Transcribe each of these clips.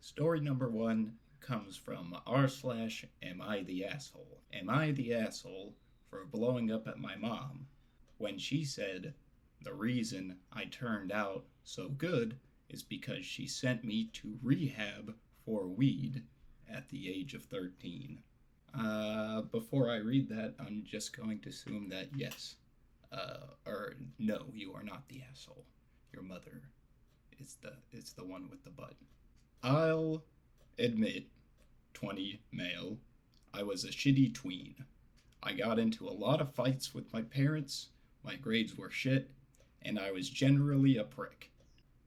Story number one comes from r/am I the asshole? Am I the asshole for blowing up at my mom when she said the reason I turned out so good is because she sent me to rehab for weed at the age of 13? Before I read that, I'm just going to assume that yes, or no, you are not the asshole. Your mother is the one with the butt. I'll admit, 20 male, I was a shitty tween. I got into a lot of fights with my parents, my grades were shit, and I was generally a prick.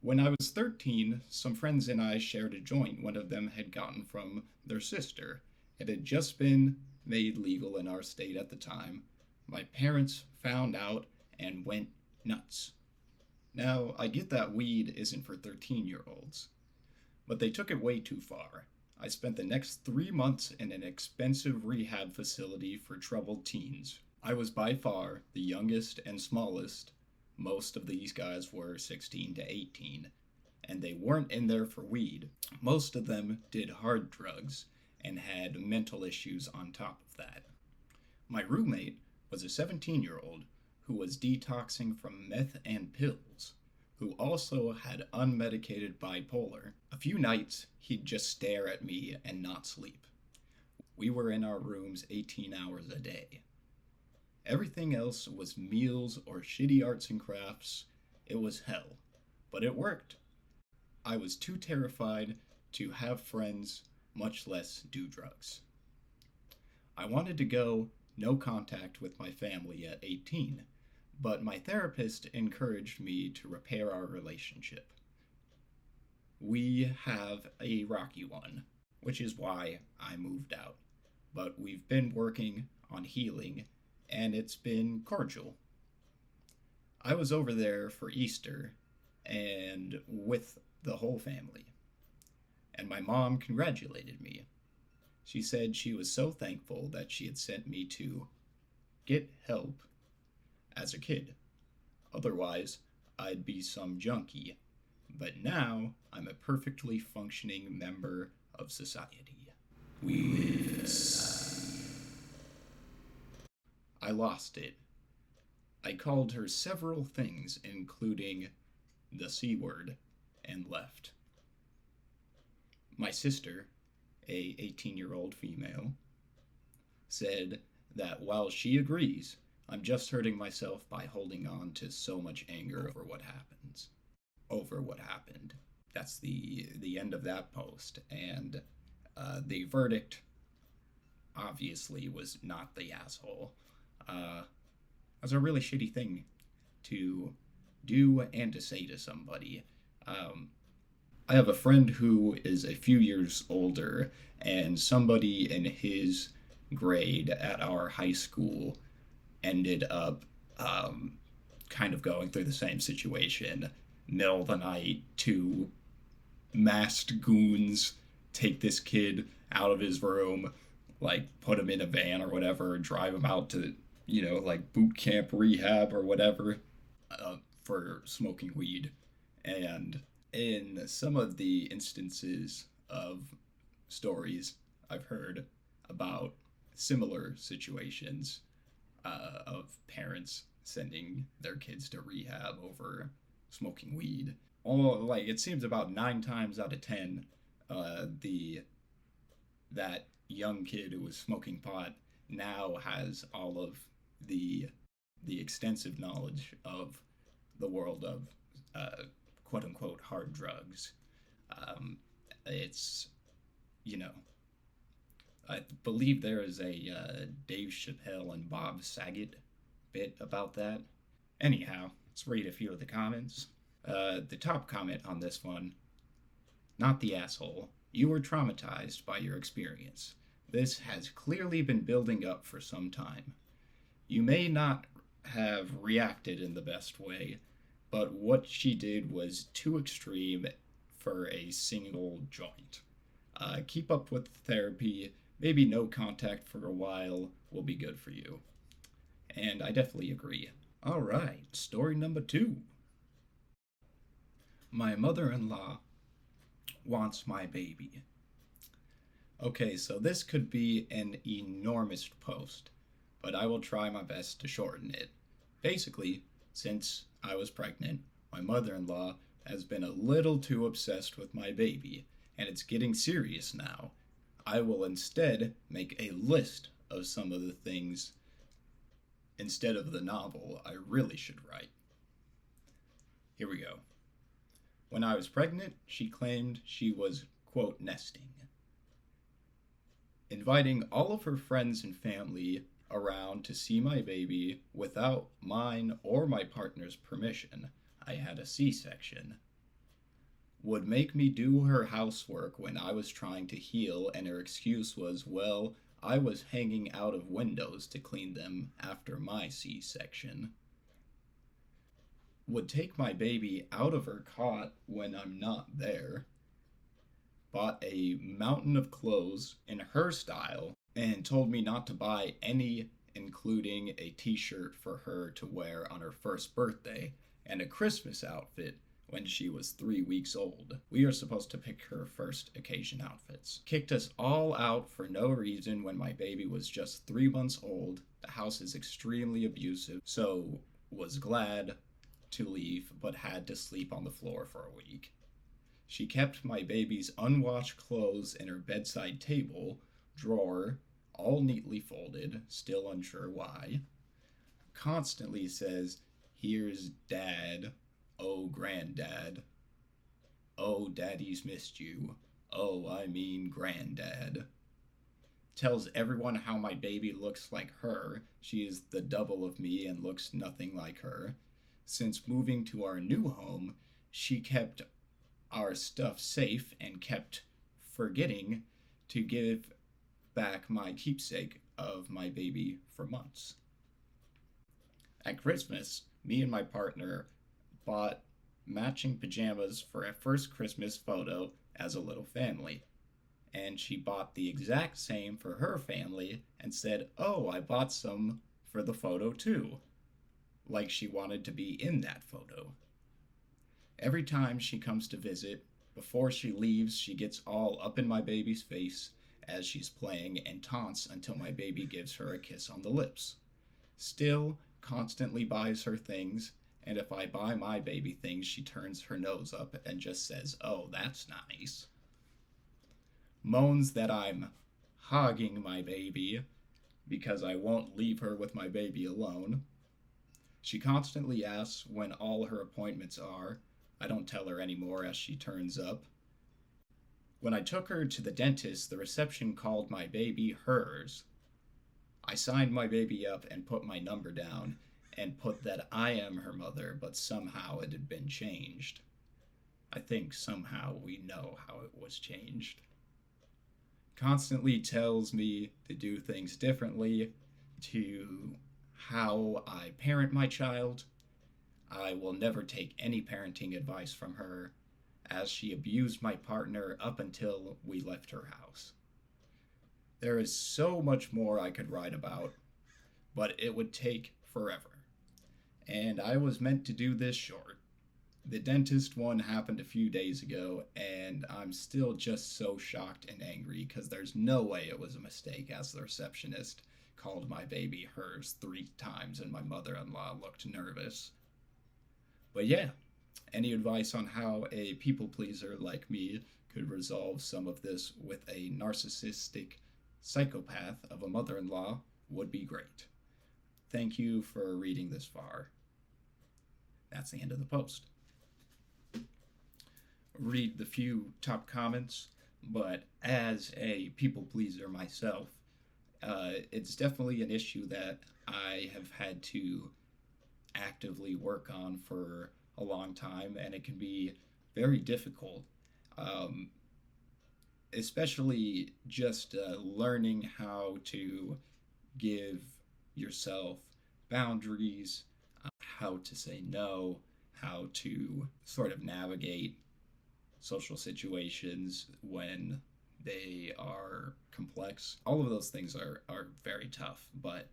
When I was 13, some friends and I shared a joint one of them had gotten from their sister. It had just been made legal in our state at the time. My parents found out and went nuts. Now, I get that weed isn't for 13-year-olds, but they took it way too far. I spent the next 3 months in an expensive rehab facility for troubled teens. I was by far the youngest and smallest. Most of these guys were 16 to 18, and they weren't in there for weed. Most of them did hard drugs and had mental issues on top of that. My roommate was a 17-year-old who was detoxing from meth and pills, who also had unmedicated bipolar. A few nights, he'd just stare at me and not sleep. We were in our rooms 18 hours a day. Everything else was meals or shitty arts and crafts. It was hell, but it worked. I was too terrified to have friends, much less do drugs. I wanted to go no contact with my family at 18, but my therapist encouraged me to repair our relationship. We have a rocky one, which is why I moved out, but we've been working on healing, and it's been cordial. I was over there for Easter and with the whole family, and my mom congratulated me. She said she was so thankful that she had sent me to get help as a kid. Otherwise, I'd be some junkie. But now, I'm a perfectly functioning member of society. We live in society. I lost it. I called her several things, including the C word, and left. My sister, a 18-year-old female, said that while she agrees, I'm just hurting myself by holding on to so much anger over what happens. Over what happened. That's the end of that post. And the verdict obviously was not the asshole. That's a really shitty thing to do and to say to somebody. I have a friend who is a few years older, and somebody in his grade at our high school ended up kind of going through the same situation. Middle of the night, two masked goons take this kid out of his room, like put him in a van or whatever, drive him out to, like boot camp rehab or whatever, for smoking weed. And in some of the instances of stories I've heard about similar situations, of parents sending their kids to rehab over smoking weed. It seems about 9 times out of 10, that young kid who was smoking pot now has all of the extensive knowledge of the world of quote unquote hard drugs. It's, I believe there is a Dave Chappelle and Bob Saget bit about that. Anyhow, let's read a few of the comments. The top comment on this one: not the asshole. You were traumatized by your experience. This has clearly been building up for some time. You may not have reacted in the best way, but what she did was too extreme for a single joint. Keep up with therapy. Maybe no contact for a while will be good for you. And I definitely agree. All right, story number 2. My mother-in-law wants my baby. Okay, so this could be an enormous post, but I will try my best to shorten it. Basically, since I was pregnant, my mother in law has been a little too obsessed with my baby, and it's getting serious now. I will instead make a list of some of the things instead of the novel I really should write. Here we go. When I was pregnant, she claimed she was, quote, nesting, inviting all of her friends and family around to see my baby without mine or my partner's permission. I had a C section. Would make me do her housework when I was trying to heal, and her excuse was, well, I was hanging out of windows to clean them after my C section. Would take my baby out of her cot when I'm not there. Bought a mountain of clothes in her style and told me not to buy any, including a t-shirt for her to wear on her first birthday and a Christmas outfit when she was 3 weeks old. We are supposed to pick her first occasion outfits. Kicked us all out for no reason when my baby was just 3 months old. The house is extremely abusive, so was glad to leave but had to sleep on the floor for a week. She kept my baby's unwashed clothes in her bedside table, drawer, all neatly folded, still unsure why. Constantly says, here's dad, oh granddad, oh daddy's missed you, oh I mean granddad. Tells everyone how my baby looks like her, she is the double of me and looks nothing like her. Since moving to our new home, she kept our stuff safe and kept forgetting to give back my keepsake of my baby for months. At Christmas, me and my partner bought matching pajamas for a first Christmas photo as a little family. And she bought the exact same for her family and said, oh, I bought some for the photo too. Like she wanted to be in that photo. Every time she comes to visit, before she leaves, she gets all up in my baby's face as she's playing and taunts until my baby gives her a kiss on the lips. Still, constantly buys her things, and if I buy my baby things, she turns her nose up and just says, oh, that's nice. Moans that I'm hogging my baby because I won't leave her with my baby alone. She constantly asks when all her appointments are. I don't tell her anymore as she turns up. When I took her to the dentist, the reception called my baby hers. I signed my baby up and put my number down and put that I am her mother, but somehow it had been changed. I think somehow we know how it was changed. Constantly tells me to do things differently, to how I parent my child. I will never take any parenting advice from her, as she abused my partner up until we left her house. There is so much more I could write about, but it would take forever. And I was meant to do this short. The dentist one happened a few days ago, and I'm still just so shocked and angry because there's no way it was a mistake, as the receptionist called my baby hers 3 times and my mother-in-law looked nervous. But yeah, any advice on how a people pleaser like me could resolve some of this with a narcissistic psychopath of a mother-in-law would be great. Thank you for reading this far. That's the end of the post. Read the few top comments, but as a people pleaser myself, it's definitely an issue that I have had to actively work on for a long time, and it can be very difficult, especially just learning how to give yourself boundaries, how to say no, how to sort of navigate social situations when they are complex. All of those things are very tough, but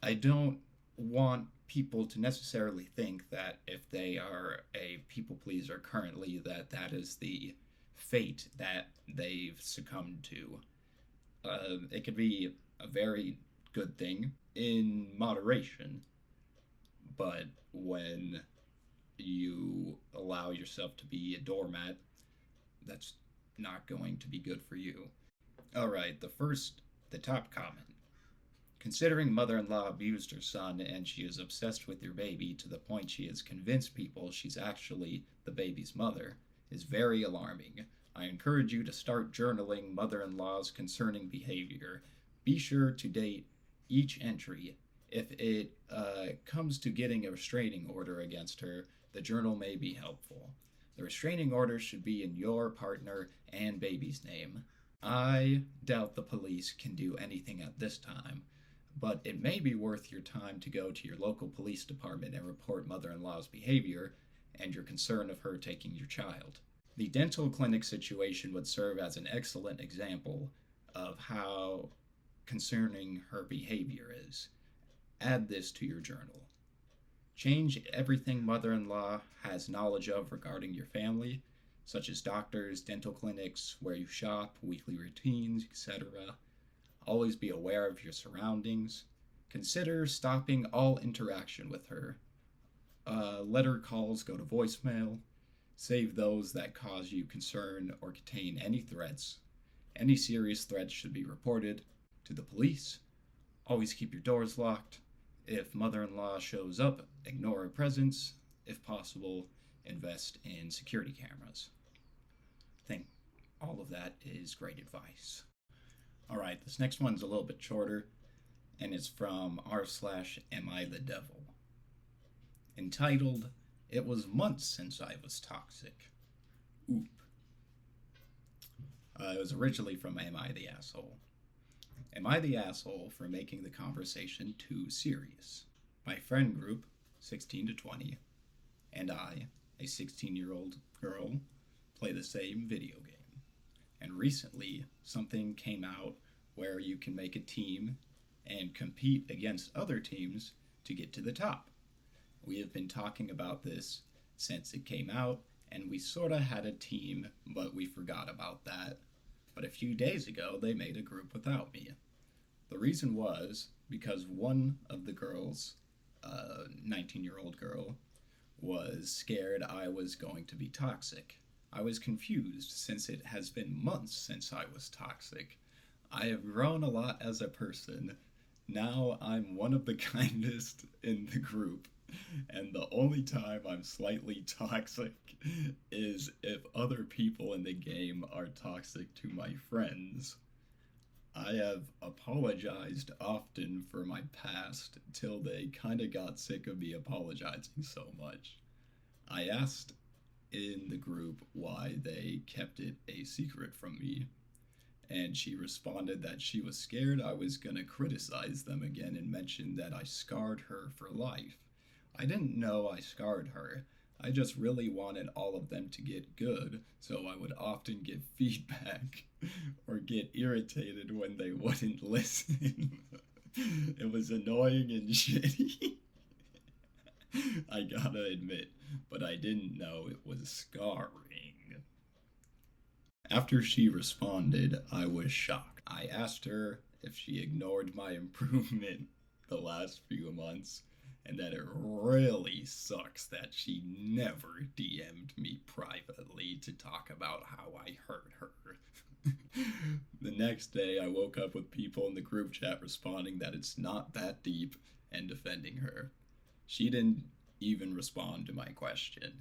I don't want people to necessarily think that if they are a people pleaser currently, that that is the fate that they've succumbed to. It could be a very good thing in moderation, but when you allow yourself to be a doormat, that's not going to be good for you. All right, the top comment. Considering mother in law abused her son and she is obsessed with your baby to the point she has convinced people she's actually the baby's mother is very alarming. I encourage you to start journaling mother in law's concerning behavior. Be sure to date each entry. If it comes to getting a restraining order against her, the journal may be helpful. The restraining order should be in your partner and baby's name. I doubt the police can do anything at this time, but it may be worth your time to go to your local police department and report mother in law's behavior and your concern of her taking your child. The dental clinic situation would serve as an excellent example of how concerning her behavior is. Add this to your journal. Change everything mother in law has knowledge of regarding your family, such as doctors, dental clinics, where you shop, weekly routines, etc. Always be aware of your surroundings. Consider stopping all interaction with her. Let her calls go to voicemail. Save those that cause you concern or contain any threats. Any serious threats should be reported to the police. Always keep your doors locked. If mother-in-law shows up, ignore her presence. If possible, invest in security cameras. I think all of that is great advice. All right, this next one's a little bit shorter, and it's from r/Am I the Devil? Entitled, It Was Months Since I Was Toxic. Oop. It was originally from Am I the Asshole? Am I the asshole for making the conversation too serious? My friend group, 16 to 20, and I, a 16-year-old girl, play the same video game. And recently, something came out where you can make a team and compete against other teams to get to the top. We have been talking about this since it came out, and we sort of had a team, but we forgot about that. But a few days ago, they made a group without me. The reason was because one of the girls, 19-year-old girl, was scared I was going to be toxic. I was confused since it has been months since I was toxic. I have grown a lot as a person. Now I'm one of the kindest in the group, and the only time I'm slightly toxic is if other people in the game are toxic to my friends. I have apologized often for my past till they kind of got sick of me apologizing so much. I asked in the group why they kept it a secret from me, and she responded that she was scared I was gonna criticize them again and mentioned that I scarred her for life. I didn't know I scarred her. I just really wanted all of them to get good, so I would often give feedback or get irritated when they wouldn't listen. It was annoying and shitty. I gotta admit, but I didn't know it was scarring. After she responded, I was shocked. I asked her if she ignored my improvement the last few months, and that it really sucks that she never DM'd me privately to talk about how I hurt her. The next day, I woke up with people in the group chat responding that it's not that deep and defending her. She didn't even respond to my question.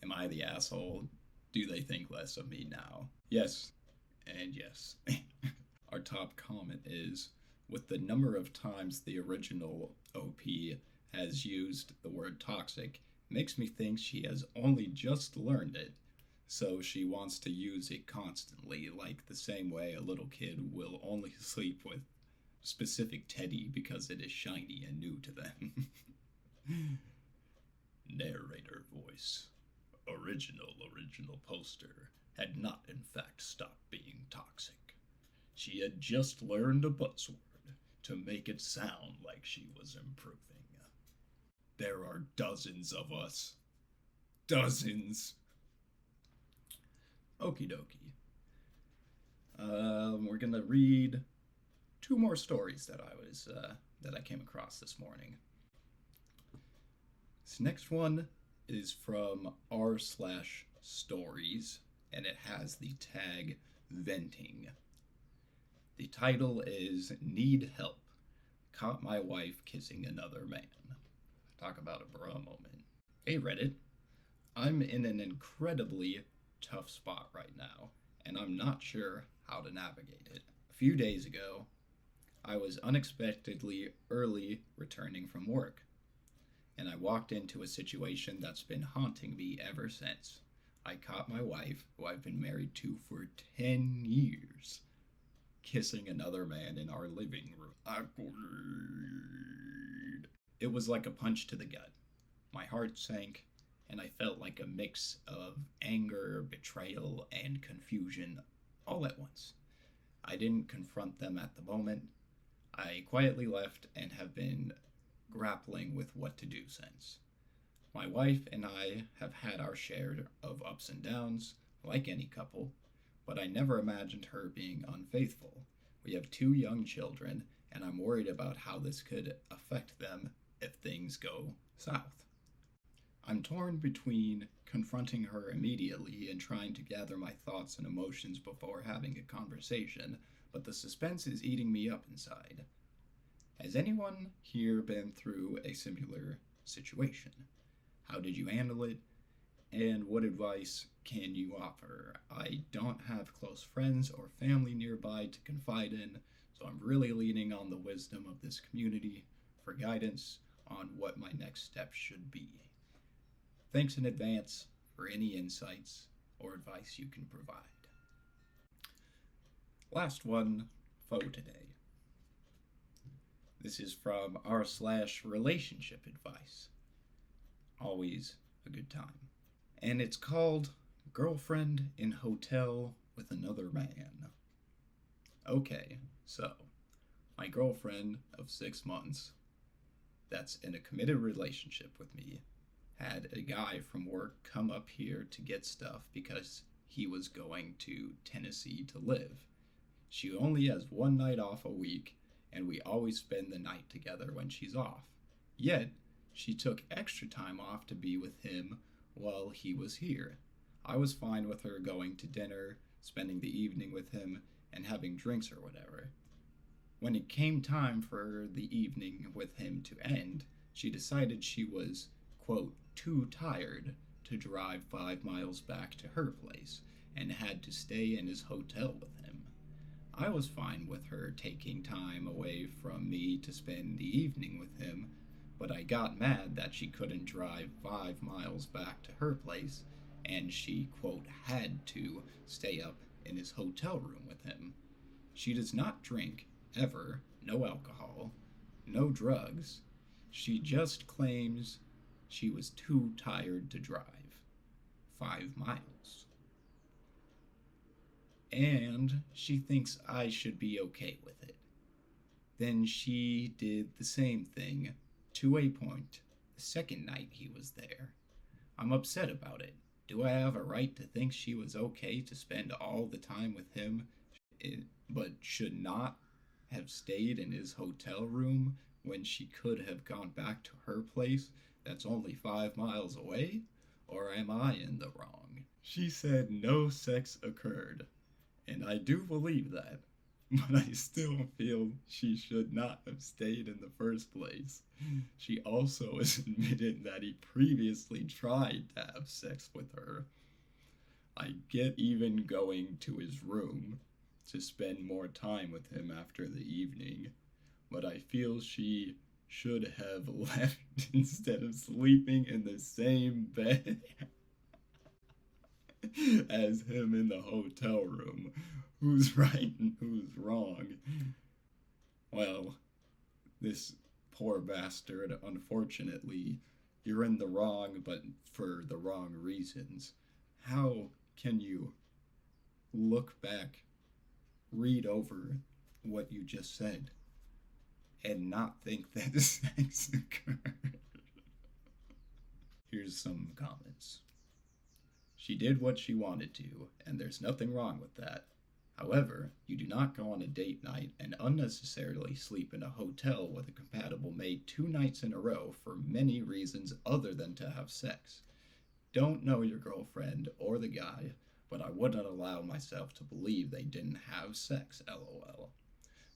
Am I the asshole? Do they think less of me now? Yes, and yes. Our top comment is, with the number of times the original OP has used the word toxic, makes me think she has only just learned it, so she wants to use it constantly, like the same way a little kid will only sleep with specific teddy because it is shiny and new to them. Narrator voice. Original poster had not in fact stopped being toxic. She had just learned a buzzword to make it sound like she was improving. There are dozens of us. Dozens. Okie dokie. We're gonna read two more stories that I came across this morning. This next one is from r/stories, and it has the tag venting. The title is Need Help. Caught my wife kissing another man. Talk about a bra moment. Hey Reddit, I'm in an incredibly tough spot right now, and I'm not sure how to navigate it. A few days ago, I was unexpectedly early returning from work, and I walked into a situation that's been haunting me ever since. I caught my wife, who I've been married to for 10 years, kissing another man in our living room. Awkward. It was like a punch to the gut. My heart sank, and I felt like a mix of anger, betrayal, and confusion all at once. I didn't confront them at the moment. I quietly left and have been grappling with what to do since. My wife and I have had our share of ups and downs, like any couple, but I never imagined her being unfaithful. We have two young children, and I'm worried about how this could affect them if things go south. I'm torn between confronting her immediately and trying to gather my thoughts and emotions before having a conversation, but the suspense is eating me up inside. Has anyone here been through a similar situation? How did you handle it? And what advice can you offer? I don't have close friends or family nearby to confide in, so I'm really leaning on the wisdom of this community for guidance on what my next steps should be. Thanks in advance for any insights or advice you can provide. Last one for today. This is from r/relationship advice. Always a good time. And it's called Girlfriend in Hotel with Another Man. Okay, so my girlfriend of 6 months that's in a committed relationship with me had a guy from work come up here to get stuff because he was going to Tennessee to live. She only has one night off a week, and we always spend the night together when she's off. Yet, she took extra time off to be with him while he was here. I was fine with her going to dinner, spending the evening with him, and having drinks or whatever. When it came time for the evening with him to end, she decided she was, quote, too tired to drive 5 miles back to her place and had to stay in his hotel with him. I was fine with her taking time away from me to spend the evening with him, but I got mad that she couldn't drive 5 miles back to her place and she, quote, had to stay up in his hotel room with him. She does not drink, ever, no alcohol, no drugs. She just claims she was too tired to drive 5 miles. And she thinks I should be okay with it. Then she did the same thing to a point the second night he was there. I'm upset about it. Do I have a right to think she was okay to spend all the time with him, but should not have stayed in his hotel room when she could have gone back to her place that's only 5 miles away? Or am I in the wrong? She said no sex occurred, and I do believe that, but I still feel she should not have stayed in the first place. She also has admitted that he previously tried to have sex with her. I get even going to his room to spend more time with him after the evening, but I feel she should have left instead of sleeping in the same bed as him in the hotel room. Who's right and who's wrong? Well, this poor bastard, unfortunately, you're in the wrong, but for the wrong reasons. How can you look back, read over what you just said, and not think that sex occurred? Here's some comments. She did what she wanted to, and there's nothing wrong with that. However, you do not go on a date night and unnecessarily sleep in a hotel with a compatible mate 2 nights in a row for many reasons other than to have sex. Don't know your girlfriend or the guy, but I wouldn't allow myself to believe they didn't have sex, lol.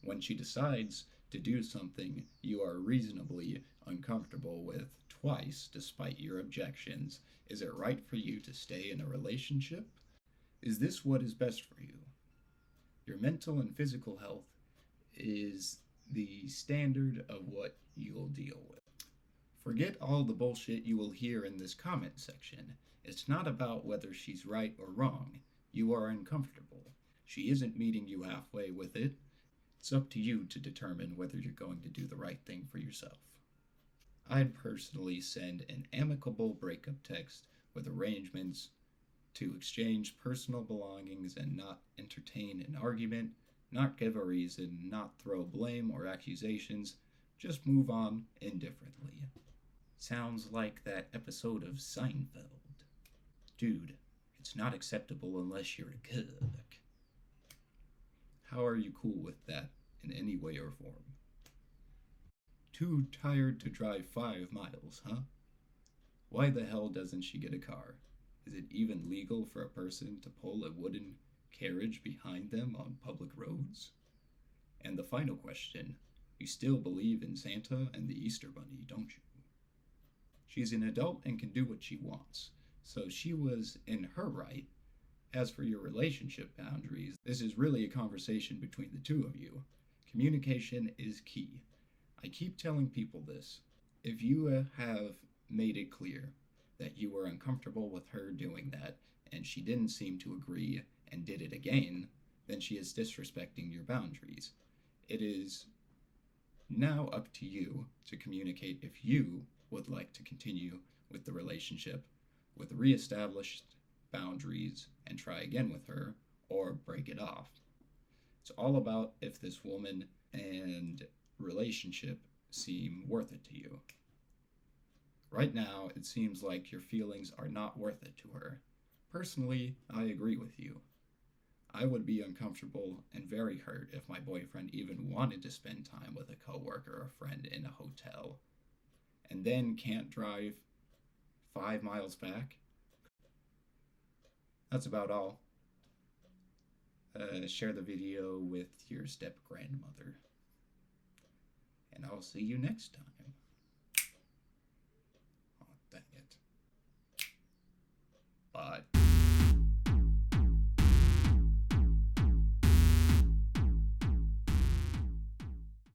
When she decides to do something you are reasonably uncomfortable with twice despite your objections, is it right for you to stay in a relationship? Is this what is best for you? Your mental and physical health is the standard of what you'll deal with. Forget all the bullshit you will hear in this comment section. It's not about whether she's right or wrong. You are uncomfortable. She isn't meeting you halfway with it. It's up to you to determine whether you're going to do the right thing for yourself. I'd personally send an amicable breakup text with arrangements to exchange personal belongings and not entertain an argument, not give a reason, not throw blame or accusations, just move on indifferently. Sounds like that episode of Seinfeld. Dude, it's not acceptable unless you're a cook. How are you cool with that in any way or form? Too tired to drive 5 miles, huh? Why the hell doesn't she get a car? Is it even legal for a person to pull a wooden carriage behind them on public roads? And the final question, you still believe in Santa and the Easter Bunny, don't you? She's an adult and can do what she wants, so she was in her right. As for your relationship boundaries, this is really a conversation between the two of you. Communication is key. I keep telling people this. If you have made it clear that you were uncomfortable with her doing that and she didn't seem to agree and did it again, then she is disrespecting your boundaries. It is now up to you to communicate if you would like to continue with the relationship with reestablished boundaries and try again with her, or break it off. It's all about if this woman and relationship seem worth it to you. Right now, it seems like your feelings are not worth it to her. Personally, I agree with you. I would be uncomfortable and very hurt if my boyfriend even wanted to spend time with a coworker or friend in a hotel, and then can't drive 5 miles back. That's about all. Share the video with your step-grandmother. And I'll see you next time. Oh, dang it. Bye.